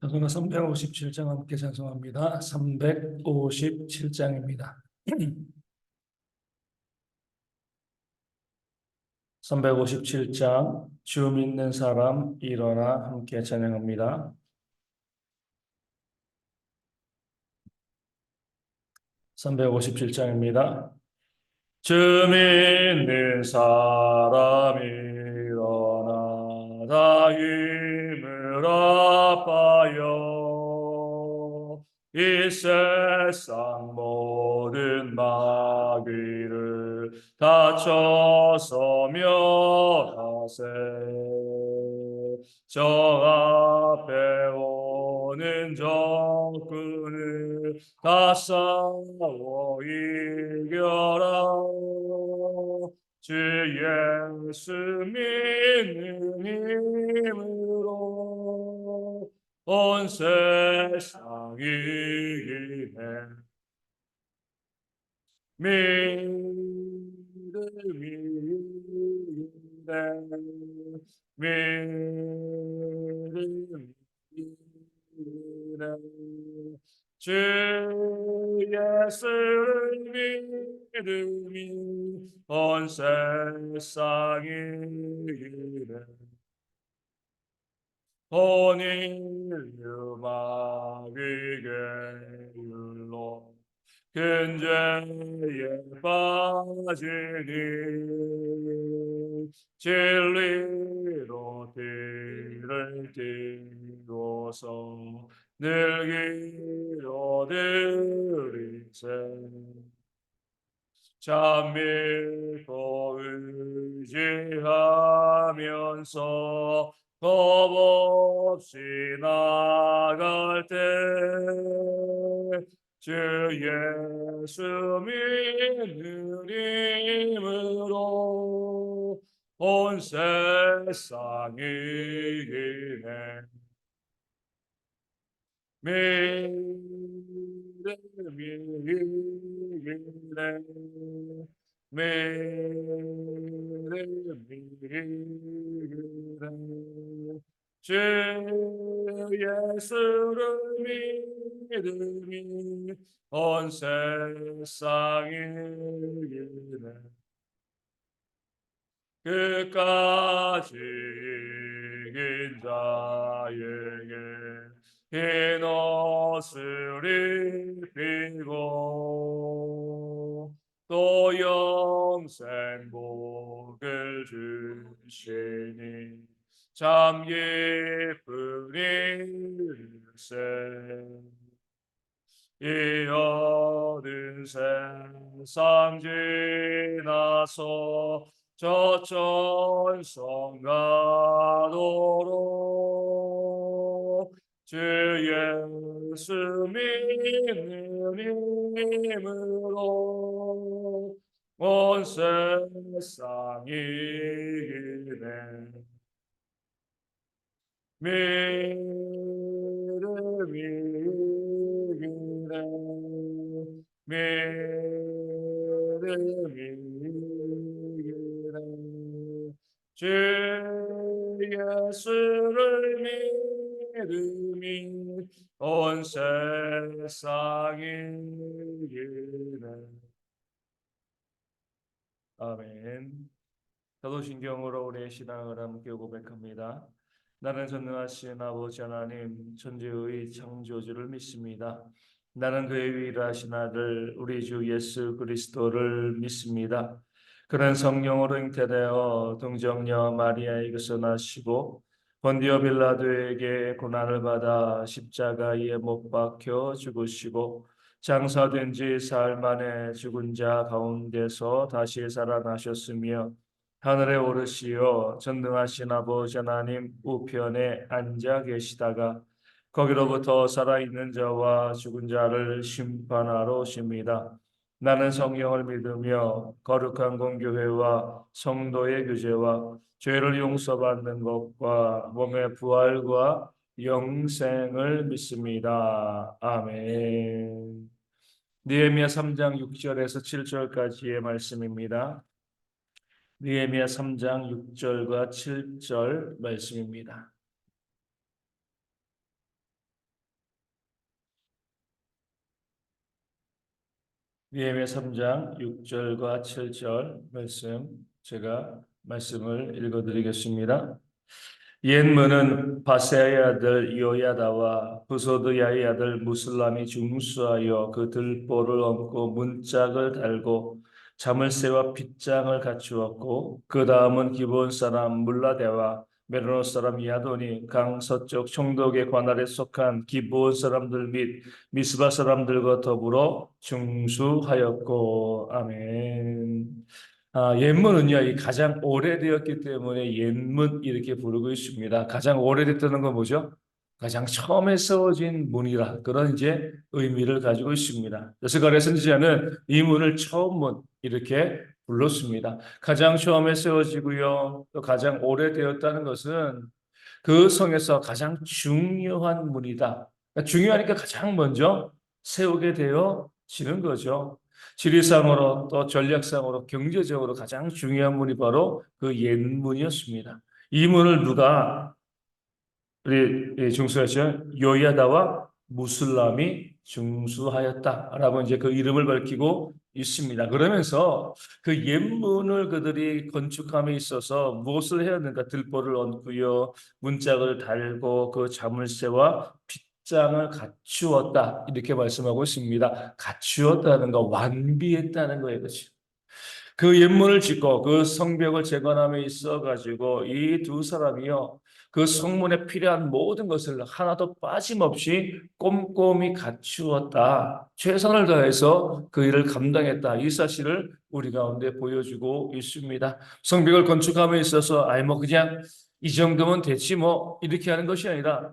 저는 357장 함께 찬송합니다. 357장입니다. 357장 주 믿는 사람 일어나 함께 찬양합니다. 357장입니다. 주 믿는 사람 일어나 다 힘을 합하여 이 세상 모든 마귀를 다쳐서며 하세 저 앞에 오는 적군을 다 싸워 이겨라 주 예수 믿는 힘으로 온 세상이 이기네 믿음이 이기네 믿음이 이기네 주 예수를 믿음이 온 세상이 이기네 온 인류 마귀의 율로 큰 죄에 빠지니 진리로 뒤를 띄고서 늘 기도드리세 참 믿고 의지하면서 겁없이 나갈 때 주 예수 믿는 힘으로 온 세상이 이기네 믿음이 이기네 믿음이 이기네 주 예수를 믿음이 온 세상이 이기네 끝까지 이긴 자에게 흰 옷을 입히고 또 영생 복을 주시니 참 기쁜 일세 이 어두운 세상 지나서 저 천성 가도록 주 예수 믿는 힘으로 온 세상이 이기네 믿음이 이기네 믿음이 이기네 주 예수를 믿음이 온 세상이 이기네 아멘. 사도신경으로 우리의 신앙을 함께 고백합니다. 나는 전능하신 아버지 하나님 천지의 창조주를 믿습니다. 나는 그의 유일하신 아들 우리 주 예수 그리스도를 믿습니다. 그는 성령으로 잉태되어 동정녀 마리아에게서 나시고 본디오 빌라도에게 고난을 받아 십자가에 못 박혀 죽으시고 장사된 지 사흘 만에 죽은 자 가운데서 다시 살아나셨으며 하늘에 오르시어 전능하신 아버지 하나님 우편에 앉아 계시다가 거기로부터 살아있는 자와 죽은 자를 심판하러 오십니다. 나는 성령을 믿으며 거룩한 공교회와 성도의 교제와 죄를 용서받는 것과 몸의 부활과 영생을 믿습니다. 아멘. 느헤미야 3장 6절에서 7절까지의 말씀입니다. 느헤미야 3장 6절과 7절 말씀입니다. 느헤미야 3장 6절과 7절 말씀 제가 말씀을 읽어드리겠습니다. 옛문은 바세아의 아들 요야다와 부소드야의 아들 무슬람이 중수하여 그 들보를 얹고 문짝을 달고 자물쇠와 빗장을 갖추었고 그 다음은 기브온 사람 물라데와 메로노 사람 야돈이 강 서쪽 총독의 관할에 속한 기브온 사람들 및 미스바 사람들과 더불어 중수하였고 아멘. 옛문은요, 이 가장 오래되었기 때문에 옛문 이렇게 부르고 있습니다. 가장 오래됐다는 건 뭐죠? 가장 처음에 세워진 문이라 그런 이제 의미를 가지고 있습니다. 그래서 가레선지자는 이 문을 처음 문 이렇게 불렀습니다. 가장 처음에 세워지고요, 또 가장 오래되었다는 것은 그 성에서 가장 중요한 문이다. 그러니까 중요하니까 가장 먼저 세우게 되어지는 거죠. 지리상으로 또 전략상으로 경제적으로 가장 중요한 문이 바로 그 옛문이었습니다. 이 문을 누가 우리 중수하죠? 요야다와 무슬람이 중수하였다라고 이제 그 이름을 밝히고 있습니다. 그러면서 그 옛문을 그들이 건축함에 있어서 무엇을 해야 하는가? 들보를 얹고요, 문짝을 달고 그 자물쇠와 빗장을 갖추었다 이렇게 말씀하고 있습니다. 갖추었다는 거, 완비했다는 거예요, 그렇죠? 그 옛문을 짓고 그 성벽을 재건함에 있어 가지고 이 두 사람이요 그 성문에 필요한 모든 것을 하나도 빠짐없이 꼼꼼히 갖추었다. 최선을 다해서 그 일을 감당했다. 이 사실을 우리 가운데 보여주고 있습니다. 성벽을 건축함에 있어서 아이 뭐 그냥 이 정도면 됐지 뭐 이렇게 하는 것이 아니라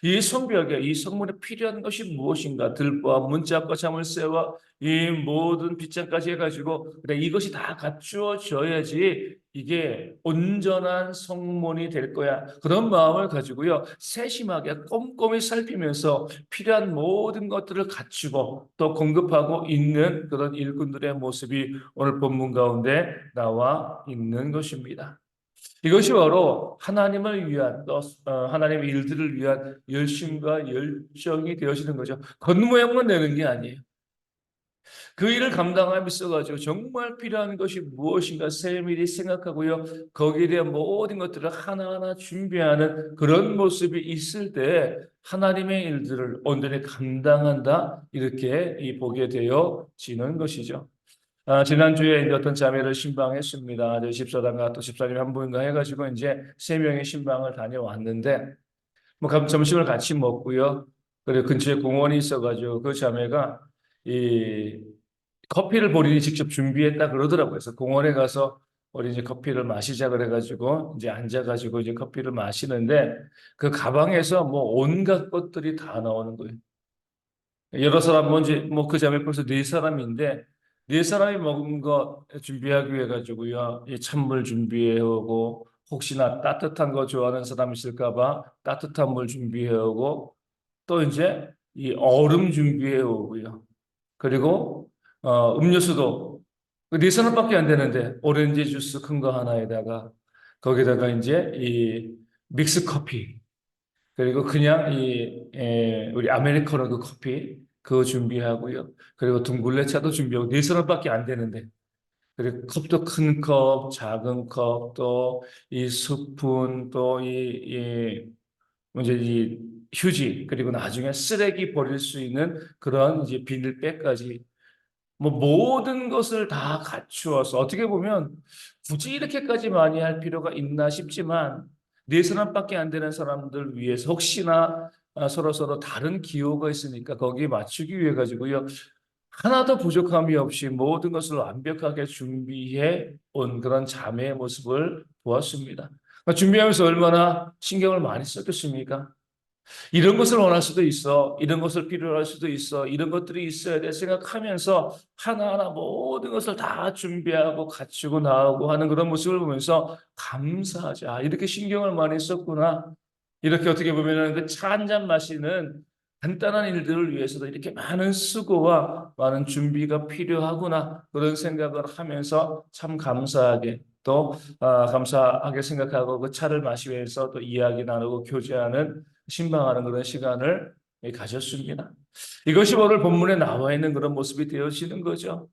이 성벽에 이 성문에 필요한 것이 무엇인가 들보와 문짝과 자물쇠와 이 모든 빗장까지 해가지고 그래 이것이 다 갖추어져야지 이게 온전한 성문이 될 거야. 그런 마음을 가지고요 세심하게 꼼꼼히 살피면서 필요한 모든 것들을 갖추고 또 공급하고 있는 그런 일꾼들의 모습이 오늘 본문 가운데 나와 있는 것입니다. 이것이 바로 하나님을 위한 또 하나님의 일들을 위한 열심과 열정이 되어지는 거죠. 겉모양만 내는 게 아니에요. 그 일을 감당함에 있어가지고 정말 필요한 것이 무엇인가 세밀히 생각하고요. 거기에 대한 모든 것들을 하나하나 준비하는 그런 모습이 있을 때 하나님의 일들을 온전히 감당한다. 이렇게 보게 되어지는 것이죠. 지난주에 이제 어떤 자매를 신방했습니다. 이제 집사단과 또 집사님 한 분인가 해가지고 이제 세 명의 신방을 다녀왔는데, 뭐 점심을 같이 먹고요. 그리고 근처에 공원이 있어가지고 그 자매가 이 커피를 본인이 직접 준비했다 그러더라고요. 그래서 공원에 가서 우리 이제 커피를 마시자 그래가지고 이제 앉아가지고 이제 커피를 마시는데 그 가방에서 뭐 온갖 것들이 다 나오는 거예요. 여러 사람 뭔지 뭐 그 자매 벌써 네 사람인데 네 사람이 먹은 거 준비하기 위해 가지고요 이 찬물 준비해 오고 혹시나 따뜻한 거 좋아하는 사람 있을까 봐 따뜻한 물 준비해 오고 또 이제 이 얼음 준비해 오고요 그리고 음료수도 네 사람밖에 안 되는데 오렌지 주스 큰 거 하나에다가 거기다가 이제 이 믹스 커피 그리고 그냥 우리 아메리카노 그 커피 그거 준비하고요. 그리고 둥글레 차도 준비하고 네 사람밖에 안 되는데 그리고 컵도 큰 컵, 작은 컵, 또 이 스푼, 또 이제 이 휴지 그리고 나중에 쓰레기 버릴 수 있는 그런 이제 비닐백까지 뭐 모든 것을 다 갖추어서 어떻게 보면 굳이 이렇게까지 많이 할 필요가 있나 싶지만 네 사람밖에 안 되는 사람들 위해서 혹시나 서로 다른 기호가 있으니까 거기에 맞추기 위해 가지고요 하나도 부족함이 없이 모든 것을 완벽하게 준비해 온 그런 자매의 모습을 보았습니다. 준비하면서 얼마나 신경을 많이 썼겠습니까? 이런 것을 원할 수도 있어. 이런 것을 필요로 할 수도 있어. 이런 것들이 있어야 돼 생각하면서 하나하나 모든 것을 다 준비하고 갖추고 나오고 하는 그런 모습을 보면서 감사하자. 이렇게 신경을 많이 썼구나. 이렇게 어떻게 보면은 그 차 한 잔 마시는 간단한 일들을 위해서도 이렇게 많은 수고와 많은 준비가 필요하구나. 그런 생각을 하면서 참 감사하게 또 감사하게 생각하고 그 차를 마시면서 또 이야기 나누고 교제하는 신방하는 그런 시간을 가졌습니다. 이것이 오늘 본문에 나와 있는 그런 모습이 되어지는 거죠.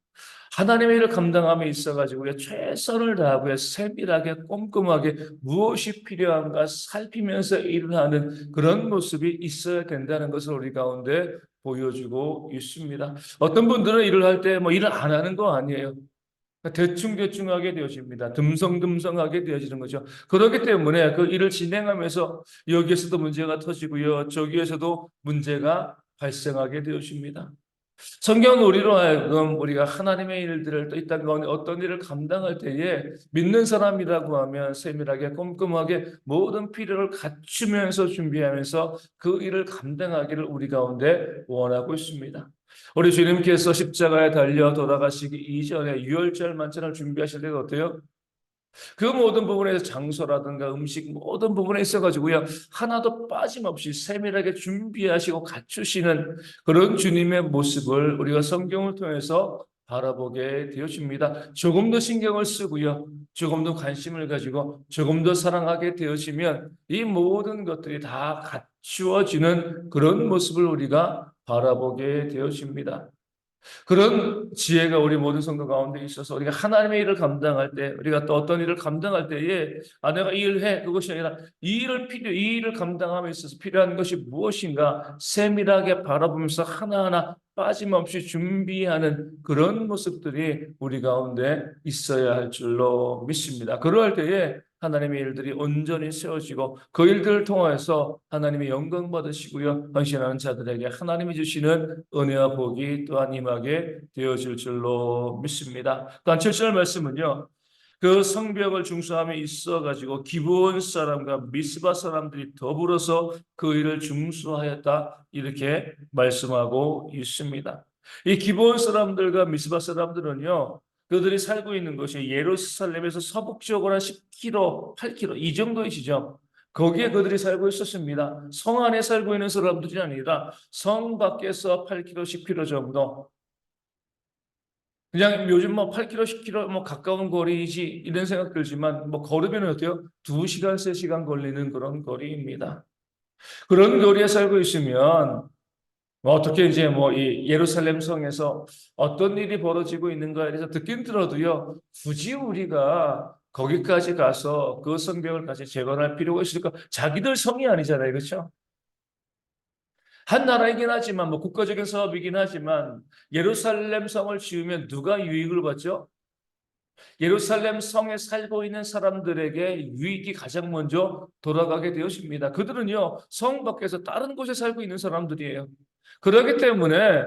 하나님의 일을 감당함에 있어가지고 최선을 다하고 세밀하게 꼼꼼하게 무엇이 필요한가 살피면서 일을 하는 그런 모습이 있어야 된다는 것을 우리 가운데 보여주고 있습니다. 어떤 분들은 일을 할 때 뭐 일을 안 하는 거 아니에요. 대충대충하게 되어집니다. 듬성듬성하게 되어지는 거죠. 그렇기 때문에 그 일을 진행하면서 여기에서도 문제가 터지고요. 저기에서도 문제가 발생하게 되어집니다. 성경은 우리로 하여금 우리가 하나님의 일들을 또 이 땅 가운데 어떤 일을 감당할 때에 믿는 사람이라고 하면 세밀하게 꼼꼼하게 모든 필요를 갖추면서 준비하면서 그 일을 감당하기를 우리 가운데 원하고 있습니다. 우리 주님께서 십자가에 달려 돌아가시기 이전에 유월절 만찬을 준비하실 때가 어때요? 그 모든 부분에서 장소라든가 음식 모든 부분에 있어가지고요 하나도 빠짐없이 세밀하게 준비하시고 갖추시는 그런 주님의 모습을 우리가 성경을 통해서 바라보게 되어집니다. 조금 더 신경을 쓰고요 조금 더 관심을 가지고 조금 더 사랑하게 되어지면 이 모든 것들이 다 갖추어지는 그런 모습을 우리가 바라보게 되어집니다. 그런 지혜가 우리 모든 성도 가운데 있어서 우리가 하나님의 일을 감당할 때 우리가 또 어떤 일을 감당할 때에 내가 이 일을 해 그것이 아니라 이 일을 감당함에 있어서 필요한 것이 무엇인가 세밀하게 바라보면서 하나하나 빠짐없이 준비하는 그런 모습들이 우리 가운데 있어야 할 줄로 믿습니다. 그러할 때에 하나님의 일들이 온전히 세워지고 그 일들을 통해서 하나님의 영광 받으시고요 헌신하는 자들에게 하나님이 주시는 은혜와 복이 또한 임하게 되어질 줄로 믿습니다. 또한 7절 말씀은요 그 성벽을 중수함에 있어 가지고 기브온 사람과 미스바 사람들이 더불어서 그 일을 중수하였다 이렇게 말씀하고 있습니다. 이 기브온 사람들과 미스바 사람들은요 그들이 살고 있는 것이 예루살렘에서 서북쪽으로 한 10km, 8km 이 정도의 지점 거기에 그들이 살고 있었습니다. 성 안에 살고 있는 사람들이 아니라 성 밖에서 8km, 10km 정도 그냥 요즘 뭐 8km, 10km 뭐 가까운 거리이지 이런 생각 들지만 뭐 걸으면 어때요? 2시간, 3시간 걸리는 그런 거리입니다. 그런 거리에 살고 있으면 뭐 어떻게 이제 뭐 이 예루살렘 성에서 어떤 일이 벌어지고 있는가에 대해서 듣긴 들어도요, 굳이 우리가 거기까지 가서 그 성벽을 다시 재건할 필요가 있을까? 자기들 성이 아니잖아요, 그렇죠? 한 나라이긴 하지만 뭐 국가적인 사업이긴 하지만 예루살렘 성을 지으면 누가 유익을 받죠? 예루살렘 성에 살고 있는 사람들에게 유익이 가장 먼저 돌아가게 되었습니다. 그들은요, 성 밖에서 다른 곳에 살고 있는 사람들이에요. 그렇기 때문에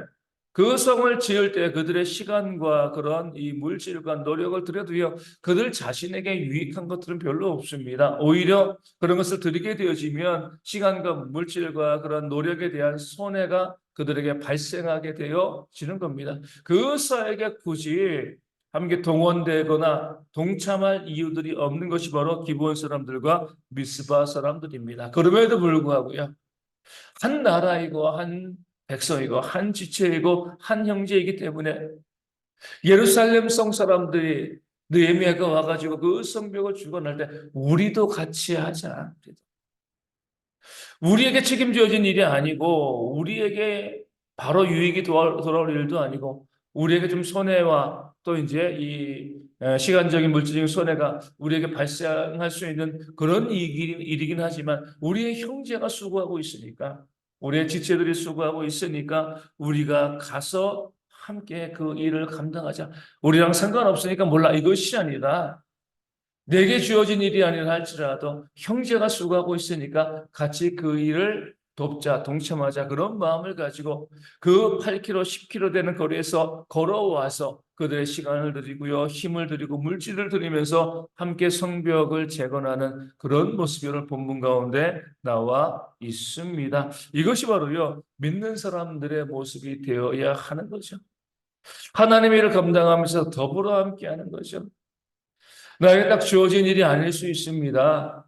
그 성을 지을 때 그들의 시간과 그런 이 물질과 노력을 들여도요, 그들 자신에게 유익한 것들은 별로 없습니다. 오히려 그런 것을 들이게 되어지면 시간과 물질과 그런 노력에 대한 손해가 그들에게 발생하게 되어지는 겁니다. 그사에게 굳이 함께 동원되거나 동참할 이유들이 없는 것이 바로 기브온 사람들과 미스바 사람들입니다. 그럼에도 불구하고요. 한 나라이고 한 백성이고 한 지체이고 한 형제이기 때문에 예루살렘 성 사람들이 느헤미야가 와가지고 그 성벽을 주관할 때 우리도 같이 하자. 우리에게 책임져진 일이 아니고 우리에게 바로 유익이 돌아올 일도 아니고 우리에게 좀 손해와 또 이제 이 시간적인 물질적인 손해가 우리에게 발생할 수 있는 그런 일이긴 하지만 우리의 형제가 수고하고 있으니까 우리의 지체들이 수고하고 있으니까 우리가 가서 함께 그 일을 감당하자. 우리랑 상관없으니까 몰라 이것이 아니라 내게 주어진 일이 아니라 할지라도 형제가 수고하고 있으니까 같이 그 일을 돕자, 동참하자 그런 마음을 가지고 그 8km, 10km 되는 거리에서 걸어와서 그들의 시간을 들이고요, 힘을 들이고 물질을 들이면서 함께 성벽을 재건하는 그런 모습이 오늘 본문 가운데 나와 있습니다. 이것이 바로요, 믿는 사람들의 모습이 되어야 하는 거죠. 하나님의 일을 감당하면서 더불어 함께하는 거죠. 나에게 딱 주어진 일이 아닐 수 있습니다.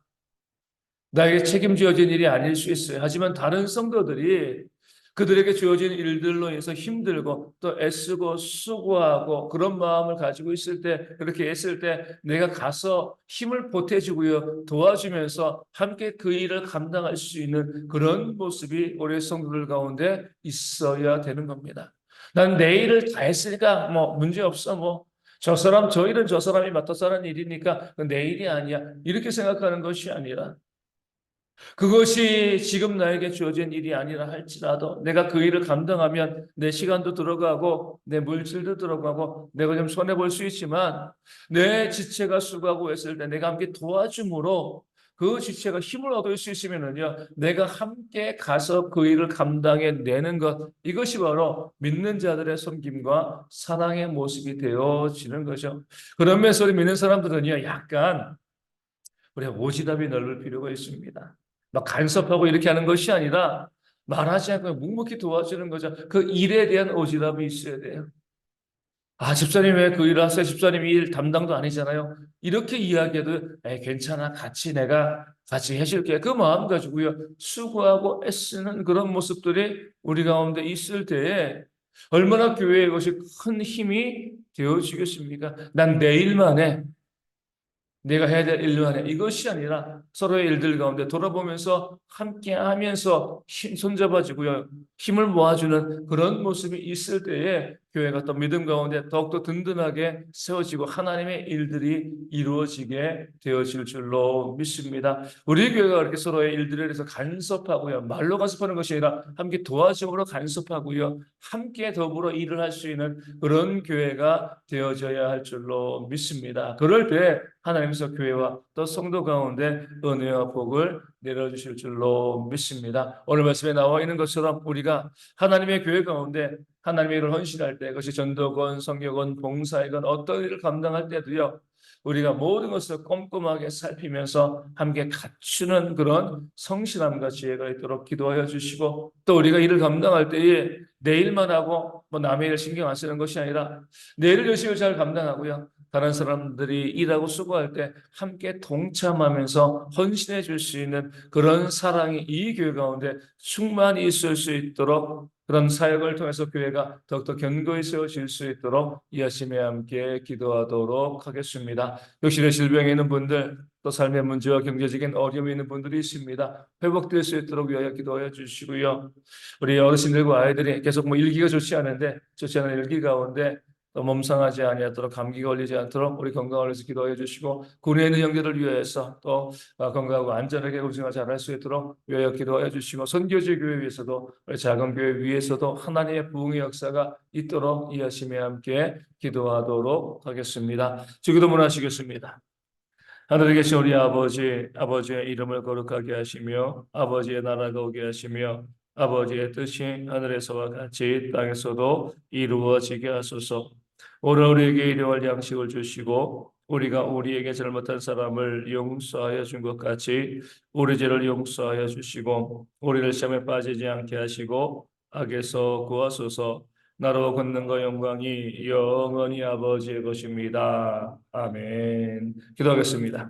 나에게 책임지어진 일이 아닐 수 있어요. 하지만 다른 성도들이 그들에게 주어진 일들로 인해서 힘들고 또 애쓰고 수고하고 그런 마음을 가지고 있을 때, 그렇게 애쓸 때 내가 가서 힘을 보태주고요, 도와주면서 함께 그 일을 감당할 수 있는 그런 모습이 우리 성도들 가운데 있어야 되는 겁니다. 난 내 일을 다 했으니까 뭐 문제 없어, 뭐 저 사람 저 일은 저 사람이 맡아서 하는 일이니까 내 일이 아니야, 이렇게 생각하는 것이 아니라, 그것이 지금 나에게 주어진 일이 아니라 할지라도 내가 그 일을 감당하면 내 시간도 들어가고 내 물질도 들어가고 내가 좀 손해볼 수 있지만, 내 지체가 수고하고 했을 때 내가 함께 도와줌으로 그 지체가 힘을 얻을 수 있으면은요, 내가 함께 가서 그 일을 감당해 내는 것, 이것이 바로 믿는 자들의 섬김과 사랑의 모습이 되어지는 거죠. 그런 면에서 우리 믿는 사람들은요, 약간 우리가 오지랖이 넓을 필요가 있습니다. 막 간섭하고 이렇게 하는 것이 아니라 말하지 않고 묵묵히 도와주는 거죠. 그 일에 대한 오지랖이 있어야 돼요. 아, 집사님 왜 그 일을 하세요? 집사님 이 일 담당도 아니잖아요. 이렇게 이야기해도 괜찮아. 내가 같이 해줄게. 그 마음 가지고요, 수고하고 애쓰는 그런 모습들이 우리 가운데 있을 때에 얼마나 교회에 것이 큰 힘이 되어지겠습니까? 난 내 일만 해. 내가 해야 될 일만 해. 이것이 아니라 서로의 일들 가운데 돌아보면서 함께 하면서 손잡아주고요, 힘을 모아주는 그런 모습이 있을 때에 교회가 또 믿음 가운데 더욱더 든든하게 세워지고 하나님의 일들이 이루어지게 되어질 줄로 믿습니다. 우리 교회가 그렇게 서로의 일들에 대해서 간섭하고요, 말로 간섭하는 것이 아니라 함께 도와줌으로 간섭하고요, 함께 더불어 일을 할 수 있는 그런 교회가 되어져야 할 줄로 믿습니다. 그럴 때 하나님께서 교회와 또 성도 가운데 은혜와 복을 내려주실 줄로 믿습니다. 오늘 말씀에 나와 있는 것처럼 우리가 하나님의 교회 가운데 하나님의 일을 헌신할 때, 그것이 전도건, 성교건, 봉사이건 어떤 일을 감당할 때도요, 우리가 모든 것을 꼼꼼하게 살피면서 함께 갖추는 그런 성실함과 지혜가 있도록 기도하여 주시고, 또 우리가 일을 감당할 때에 내 일만 하고 뭐 남의 일 신경 안 쓰는 것이 아니라 내 일을 열심히 잘 감당하고요, 다른 사람들이 일하고 수고할 때 함께 동참하면서 헌신해 줄 수 있는 그런 사랑이 이 교회 가운데 충만히 있을 수 있도록, 그런 사역을 통해서 교회가 더욱더 견고히 세워질 수 있도록 이 아침에 함께 기도하도록 하겠습니다. 욕실의 질병에 있는 분들, 또 삶의 문제와 경제적인 어려움이 있는 분들이 있습니다. 회복될 수 있도록 위하여 기도하여 주시고요. 우리 어르신들과 아이들이 계속 뭐 일기가 좋지 않은데, 좋지 않은 일기 가운데 또 몸 상하지 아니하도록, 감기 걸리지 않도록 우리 건강을 위해서 기도해 주시고, 군에 있는 형제를 위해서 또 건강하고 안전하게 우승을 잘할 수 있도록 위하여 기도해 주시고, 선교지 교회 위해서도, 우리 작은 교회 위해서도 하나님의 부흥의 역사가 있도록 이 아침에 함께 기도하도록 하겠습니다. 주기도 문하시겠습니다. 하늘에 계신 우리 아버지, 아버지의 이름을 거룩하게 하시며 아버지의 나라가 오게 하시며 아버지의 뜻이 하늘에서와 같이 땅에서도 이루어지게 하소서. 오늘 우리에게 일용할 양식을 주시고 우리가 우리에게 잘못한 사람을 용서하여 준 것 같이 우리 죄를 용서하여 주시고 우리를 시험에 빠지지 않게 하시고 악에서 구하소서. 나로 권능과 영광이 영원히 아버지의 것입니다. 아멘. 기도하겠습니다.